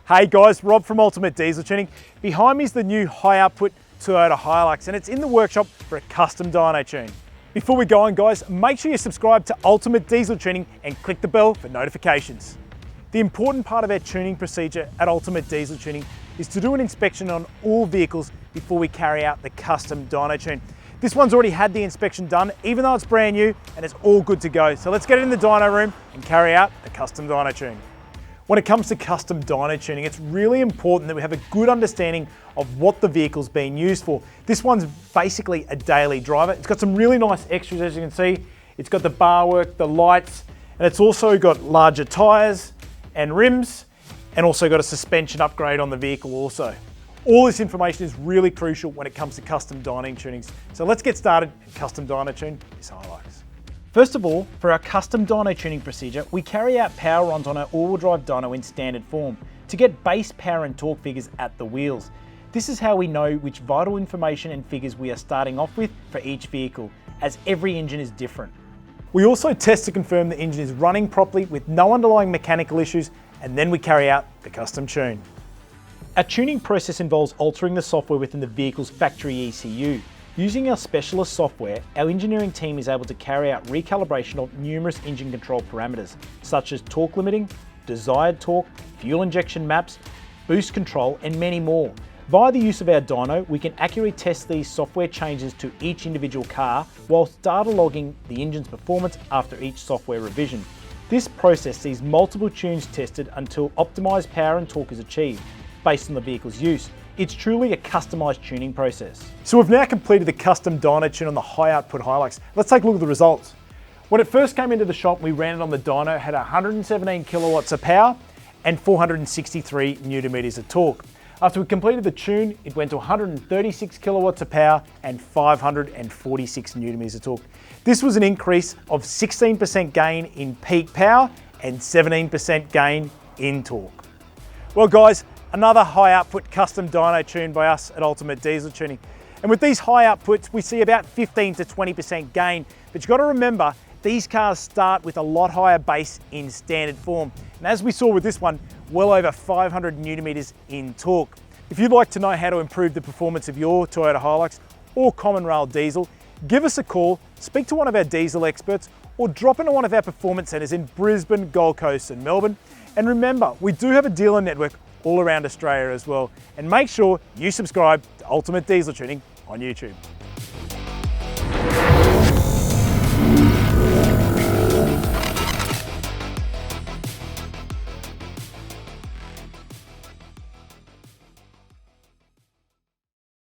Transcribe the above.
Hey guys, Rob from Ultimate Diesel Tuning. Behind me is the new High-Output HiLux and it's in the workshop for a custom dyno tune. Before we go on guys, make sure you subscribe to Ultimate Diesel Tuning and click the bell for notifications. The important part of our tuning procedure at Ultimate Diesel Tuning is to do an inspection on all vehicles before we carry out the custom dyno tune. This one's already had the inspection done, even though it's brand new and it's all good to go. So let's get it in the dyno room and carry out the custom dyno tune. When it comes to custom dyno tuning, it's really important that we have a good understanding of what the vehicle's being used for. This one's basically a daily driver. It's got some really nice extras, as you can see. It's got the bar work, the lights, and it's also got larger tires and rims, and also got a suspension upgrade on the vehicle also. All this information is really crucial when it comes to custom dynoing tunings. So let's get started and custom dyno tune this HiLux. First of all, for our custom dyno tuning procedure, we carry out power runs on our all-wheel drive dyno in standard form to get base power and torque figures at the wheels. This is how we know which vital information and figures we are starting off with for each vehicle, as every engine is different. We also test to confirm the engine is running properly with no underlying mechanical issues, and then we carry out the custom tune. Our tuning process involves altering the software within the vehicle's factory ECU. Using our specialist software, our engineering team is able to carry out recalibration of numerous engine control parameters, such as torque limiting, desired torque, fuel injection maps, boost control, and many more. Via the use of our dyno, we can accurately test these software changes to each individual car, whilst data logging the engine's performance after each software revision. This process sees multiple tunes tested until optimized power and torque is achieved, based on the vehicle's use. It's truly a customized tuning process. So we've now completed the custom dyno tune on the High-Output HiLux. Let's take a look at the results. When it first came into the shop, we ran it on the dyno, had 117 kilowatts of power and 463 newton meters of torque. After we completed the tune, it went to 136 kilowatts of power and 546 newton meters of torque. This was an increase of 16% gain in peak power and 17% gain in torque. Well guys, another high output custom dyno tune by us at Ultimate Diesel Tuning. And with these high outputs, we see about 15 to 20% gain. But you've got to remember, these cars start with a lot higher base in standard form. And as we saw with this one, well over 500 newton meters in torque. If you'd like to know how to improve the performance of your Toyota HiLux or common rail diesel, give us a call, speak to one of our diesel experts, or drop into one of our performance centres in Brisbane, Gold Coast and Melbourne. And remember, we do have a dealer network all around Australia as well. And make sure you subscribe to Ultimate Diesel Tuning on YouTube.